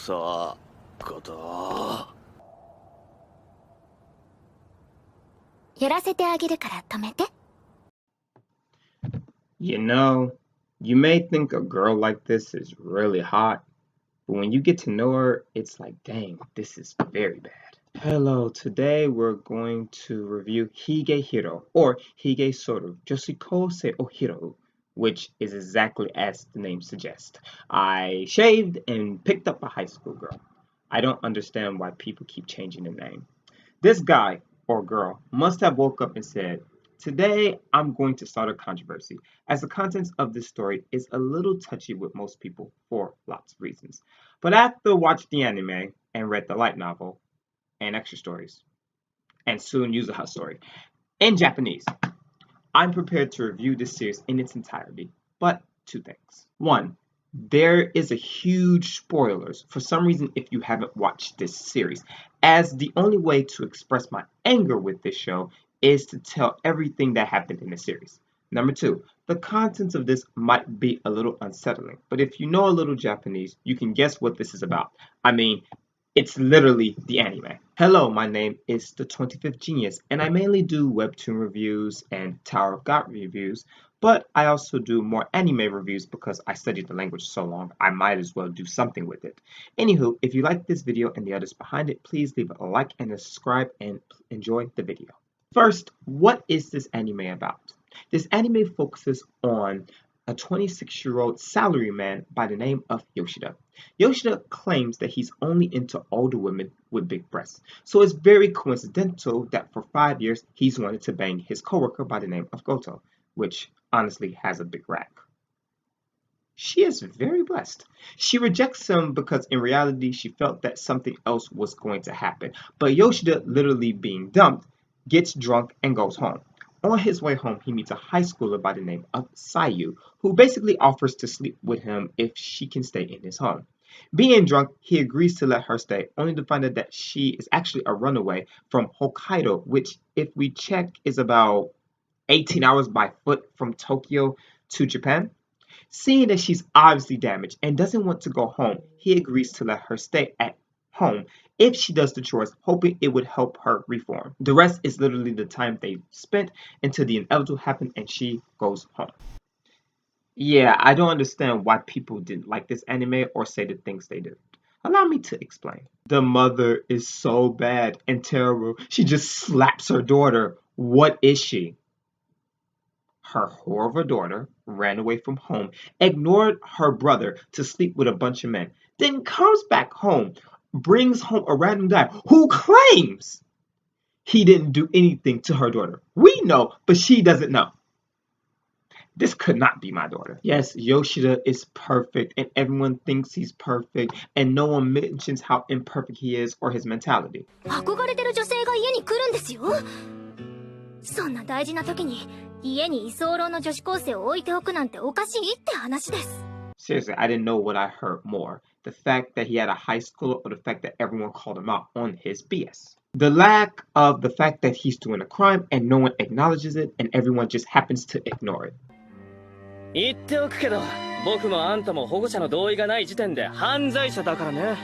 さあ、こと。やらせてあげるから止めて。You know, you may think a girl like this is really hot, but when you get to know her, it's like, dang, this is very bad. Hello, today we're going to review Hige Hiro, or Hige Soru, Yoshiko se Ohiro, which is exactly as the name suggests. I shaved and picked up a high school girl. I don't understand why people keep changing the name. This guy or girl must have woke up and said, today I'm going to start a controversy, as the contents of this story is a little touchy with most people for lots of reasons. But after watching the anime and read the light novel and extra stories, and soon Yuzuha story, in Japanese, I'm prepared to review this series in its entirety. But two things. One, there is a huge spoilers for some reason if you haven't watched this series, as the only way to express my anger with this show is to tell everything that happened in the series. Number two, the contents of this might be a little unsettling, but if you know a little Japanese, you can guess what this is about. I mean, it's literally the anime. Hello, my name is the 25th Genius, and I mainly do webtoon reviews and Tower of God reviews, but I also do more anime reviews because I studied the language so long, I might as well do something with it. Anywho, if you like this video and the others behind it, please leave a like and a subscribe and enjoy the video. First, what is this anime about? This anime focuses on a 26-year-old salaryman by the name of Yoshida. Yoshida claims that he's only into older women with big breasts, so it's very coincidental that for 5 years he's wanted to bang his coworker by the name of Goto, which honestly has a big rack. She is very blessed. She rejects him because in reality she felt that something else was going to happen, but Yoshida, literally being dumped, gets drunk and goes home. On his way home, he meets a high schooler by the name of Sayu, who basically offers to sleep with him if she can stay in his home. Being drunk, he agrees to let her stay, only to find out that she is actually a runaway from Hokkaido, which, if we check, is about 18 hours by foot from Tokyo to Japan. Seeing that she's obviously damaged and doesn't want to go home, he agrees to let her stay at home if she does the chores, hoping it would help her reform. The rest is literally the time they spent until the inevitable happened and she goes home. Yeah, I don't understand why people didn't like this anime or say the things they did. Allow me to explain. The mother is so bad and terrible. She just slaps her daughter. What is she? Her whore of a daughter ran away from home, ignored her brother to sleep with a bunch of men, then comes back home, brings home a random guy who claims he didn't do anything to her daughter. We know, but she doesn't know. This could not be my daughter. Yes, Yoshida is perfect, and everyone thinks he's perfect, and no one mentions how imperfect he is or his mentality. 憧れてる女性が家に来るんですよ。そんな大事な時に家に居候の女子高生を置いておくなんておかしいって話です。 Seriously, I didn't know what I heard more. The fact that he had a high school or the fact that everyone called him out on his BS. The lack of the fact that he's doing a crime and no one acknowledges it and everyone just happens to ignore it. 言っておくけど、僕もあんたも保護者の同意がない時点で犯罪者だからね。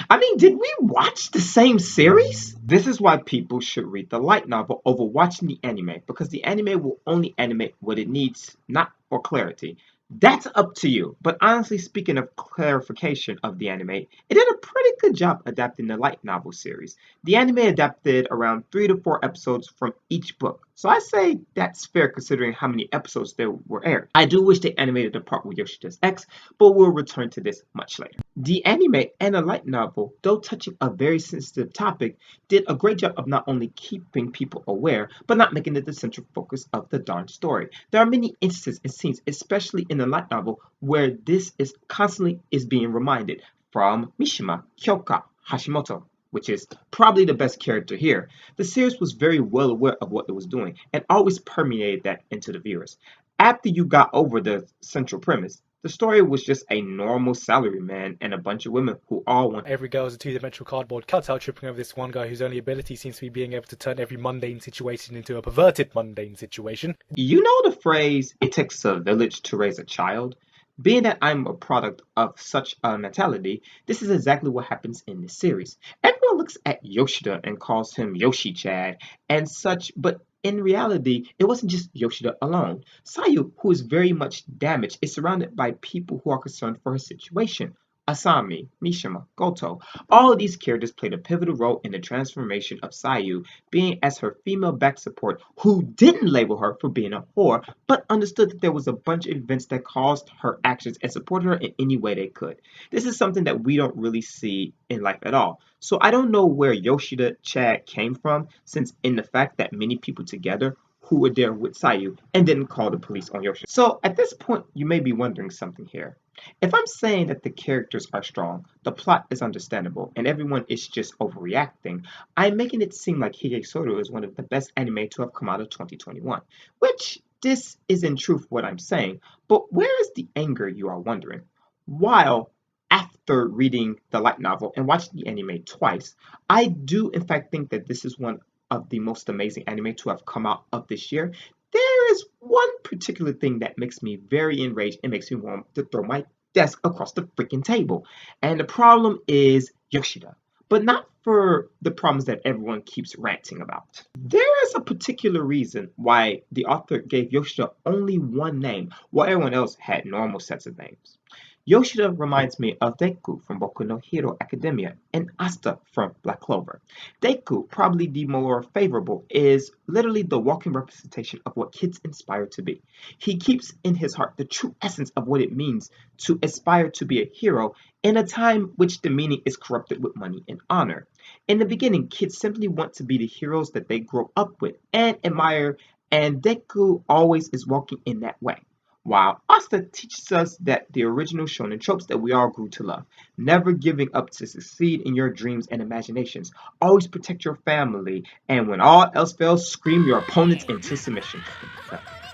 I mean, did we watch the same series? This is why people should read the light novel over watching the anime, because the anime will only animate what it needs, not for clarity. That's up to you. But honestly, speaking of clarification of the anime, it did a pretty good job adapting the light novel series. The anime adapted around 3 to 4 episodes from each book, so I say that's fair considering how many episodes there were aired. I do wish they animated the part with Yoshida's ex, but we'll return to this much later. The anime and the light novel, though touching a very sensitive topic, did a great job of not only keeping people aware, but not making it the central focus of the darn story. There are many instances and scenes, especially in the light novel, where this is constantly being reminded, from Mishima, Kyoka, Hashimoto, which is probably the best character here. The series was very well aware of what it was doing and always permeated that into the viewers. After you got over the central premise, the story was just a normal salaryman and a bunch of women who all want every girl is a two-dimensional cardboard cutout, tripping over this one guy whose only ability seems to be being able to turn every mundane situation into a perverted mundane situation. You know the phrase, it takes a village to raise a child? Being that I'm a product of such a mentality, this is exactly what happens in this series. Everyone looks at Yoshida and calls him Yoshi-Chad and such, but in reality, it wasn't just Yoshida alone. Sayu, who is very much damaged, is surrounded by people who are concerned for her situation. Asami, Mishima, Goto. All of these characters played a pivotal role in the transformation of Sayu, being as her female back support who didn't label her for being a whore, but understood that there was a bunch of events that caused her actions and supported her in any way they could. This is something that we don't really see in life at all. So I don't know where Yoshida Chad came from, since in the fact that many people together who were there with Sayu and didn't call the police on Yoshida. So at this point, you may be wondering something here. If I'm saying that the characters are strong, the plot is understandable, and everyone is just overreacting, I'm making it seem like Higesoro is one of the best anime to have come out of 2021, which this is in truth what I'm saying, but where is the anger, you are wondering? While after reading the light novel and watching the anime twice, I do in fact think that this is one of the most amazing anime to have come out of this year. There is one particular thing that makes me very enraged and makes me want to throw my desk across the freaking table. And the problem is Yoshida. But not for the problems that everyone keeps ranting about. There is a particular reason why the author gave Yoshida only one name, while everyone else had normal sets of names. Yoshida reminds me of Deku from Boku no Hero Academia and Asta from Black Clover. Deku, probably the more favorable, is literally the walking representation of what kids aspire to be. He keeps in his heart the true essence of what it means to aspire to be a hero in a time which the meaning is corrupted with money and honor. In the beginning, kids simply want to be the heroes that they grow up with and admire, and Deku always is walking in that way. While Asta teaches us that the original shonen tropes that we all grew to love, never giving up to succeed in your dreams and imaginations, always protect your family, and when all else fails, scream your opponents into submission.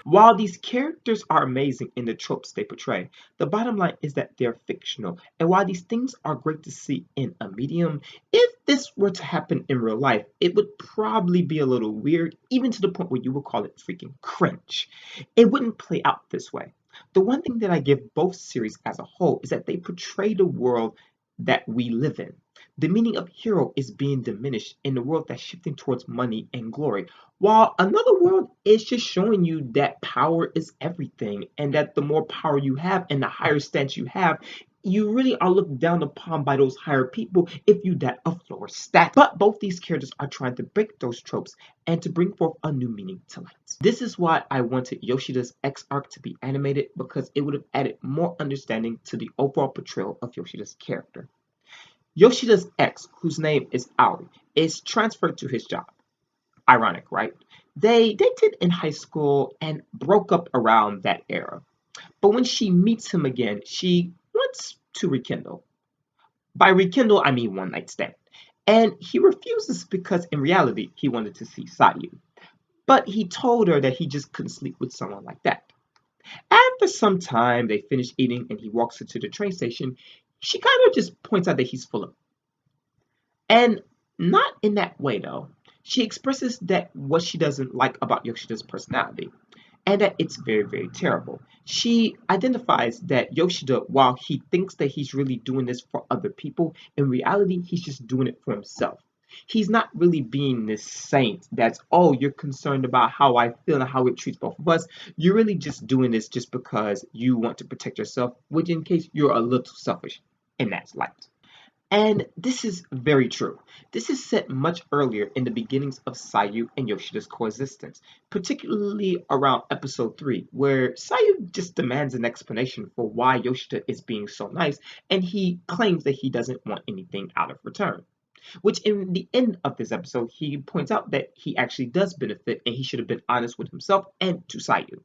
While these characters are amazing in the tropes they portray, the bottom line is that they're fictional, and while these things are great to see in a medium, if this were to happen in real life, it would probably be a little weird, even to the point where you would call it freaking cringe. It wouldn't play out this way. The one thing that I give both series as a whole is that they portray the world that we live in. The meaning of hero is being diminished in a world that's shifting towards money and glory, while another world is just showing you that power is everything, and that the more power you have and the higher stance you have, you really are looked down upon by those higher people if you that of lower stat. But both these characters are trying to break those tropes and to bring forth a new meaning to light. This is why I wanted Yoshida's X arc to be animated, because it would have added more understanding to the overall portrayal of Yoshida's character. Yoshida's ex, whose name is Aoi, is transferred to his job. Ironic, right? They dated in high school and broke up around that era. But when she meets him again, she wants to rekindle. By rekindle, I mean one night stand. And he refuses because in reality, he wanted to see Sayu. But he told her that he just couldn't sleep with someone like that. After some time, they finish eating and he walks her to the train station. She kind of just points out that he's full of. And not in that way though. She expresses that what she doesn't like about Yoshida's personality, and that it's very, very terrible. She identifies that Yoshida, while he thinks that he's really doing this for other people, in reality, he's just doing it for himself. He's not really being this saint that's, oh, you're concerned about how I feel and how it treats both of us. You're really just doing this just because you want to protect yourself, which in case you're a little selfish in that light. And this is very true. This is set much earlier in the beginnings of Sayu and Yoshida's coexistence, particularly around episode 3, where Sayu just demands an explanation for why Yoshida is being so nice, and he claims that he doesn't want anything out of return. Which in the end of this episode, he points out that he actually does benefit and he should have been honest with himself and to Sayu.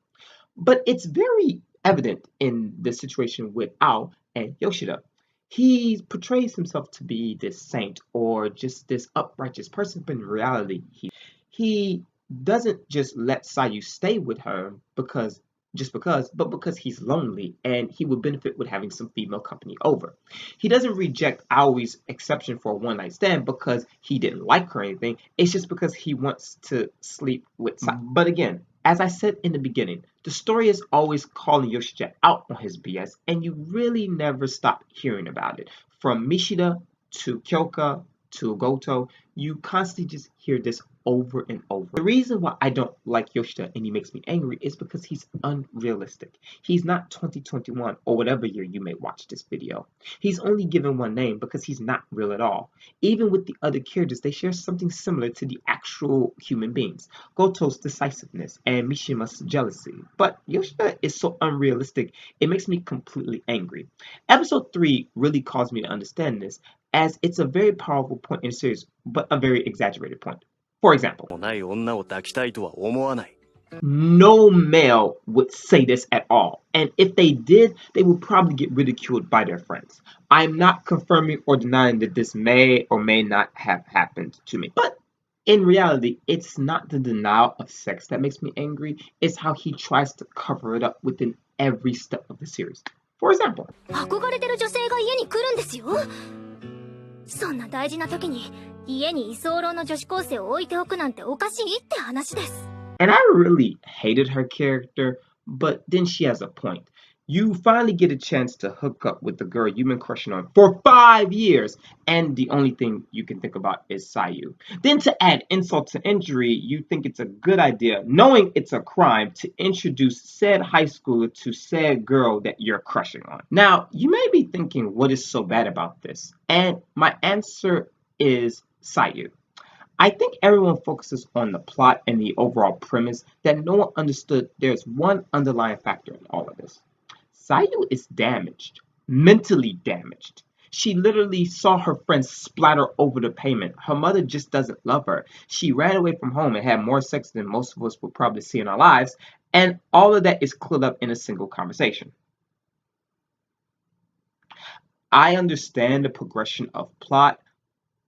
But it's very evident in the situation with Ao and Yoshida. He portrays himself to be this saint or just this uprighteous person, but in reality, he doesn't just let Sayu stay with her but because he's lonely and he would benefit with having some female company over. He doesn't reject Aoi's exception for a one-night stand because he didn't like her or anything. It's just because he wants to sleep with Sayu. But again, as I said in the beginning, The story is always calling Yoshida out on his BS, and you really never stop hearing about it. From Mishida to Kyoka to Goto, you constantly just hear this over and over. The reason why I don't like Yoshida and he makes me angry is because he's unrealistic. He's not 2021 or whatever year you may watch this video. He's only given one name because he's not real at all. Even with the other characters, they share something similar to the actual human beings. Goto's decisiveness and Mishima's jealousy. But Yoshida is so unrealistic, it makes me completely angry. Episode 3 really caused me to understand this, as it's a very powerful point in the series, but a very exaggerated point. For example, ない女を抱きたいとは思わない。 no male would say this at all, and if they did, they would probably get ridiculed by their friends. I'm not confirming or denying that this may or may not have happened to me, but in reality, it's not the denial of sex that makes me angry, it's how he tries to cover it up within every step of the series. For example, 憧れてる女性が家に来るんですよ。そんな大事な時に家に居候の女子高生を置いておくなんておかしいって話です。 and I really hated her character, but then she has a point. You finally get a chance to hook up with the girl you've been crushing on for 5 years, and the only thing you can think about is Sayu. Then to add insult to injury, you think it's a good idea, knowing it's a crime, to introduce said high schooler to said girl that you're crushing on. Now, you may be thinking, what is so bad about this? And my answer is Sayu. I think everyone focuses on the plot and the overall premise that no one understood there's one underlying factor in all of this. Sayu is damaged, mentally damaged. She literally saw her friends splatter over the pavement. Her mother just doesn't love her. She ran away from home and had more sex than most of us will probably see in our lives, and all of that is cleared up in a single conversation. I understand the progression of plot,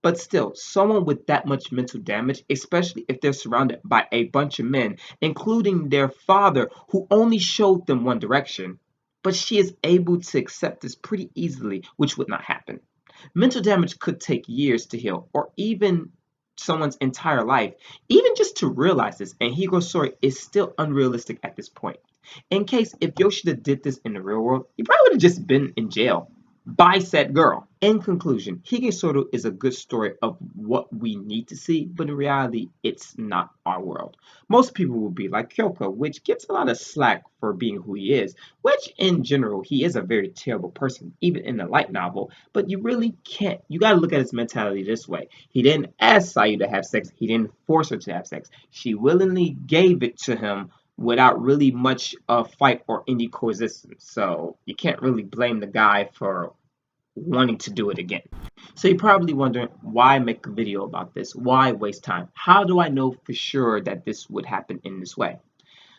but still, someone with that much mental damage, especially if they're surrounded by a bunch of men, including their father, who only showed them one direction, but she is able to accept this pretty easily, which would not happen. Mental damage could take years to heal, or even someone's entire life, even just to realize this, and Higo's story is still unrealistic at this point. In case if Yoshida did this in the real world, he probably would have just been in jail by said girl. In conclusion, Higesoru is a good story of what we need to see, but in reality, it's not our world. Most people will be like Kyoka, which gets a lot of slack for being who he is, which in general, he is a very terrible person, even in the light novel, but you really can't, you gotta look at his mentality this way. He didn't ask Sayu to have sex, he didn't force her to have sex. She willingly gave it to him without really much fight or any coexistence. So you can't really blame the guy for wanting to do it again. So you're probably wondering, why make a video about this? Why waste time? How do I know for sure that this would happen in this way?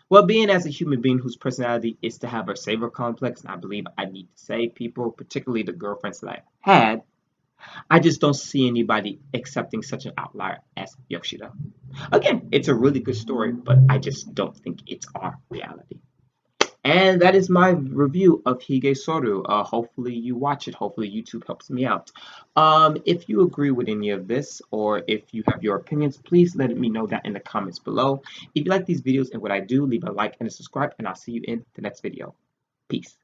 Well, being as a human being whose personality is to have a savior complex, and I believe I need to save people, particularly the girlfriends that I had, I just don't see anybody accepting such an outlier as Yoshida. Again, it's a really good story, but I just don't think it's our reality. And that is my review of Higesoru. Hopefully you watch it. Hopefully YouTube helps me out. If you agree with any of this, or if you have your opinions, please let me know that in the comments below. If you like these videos and what I do, leave a like and a subscribe, and I'll see you in the next video. Peace.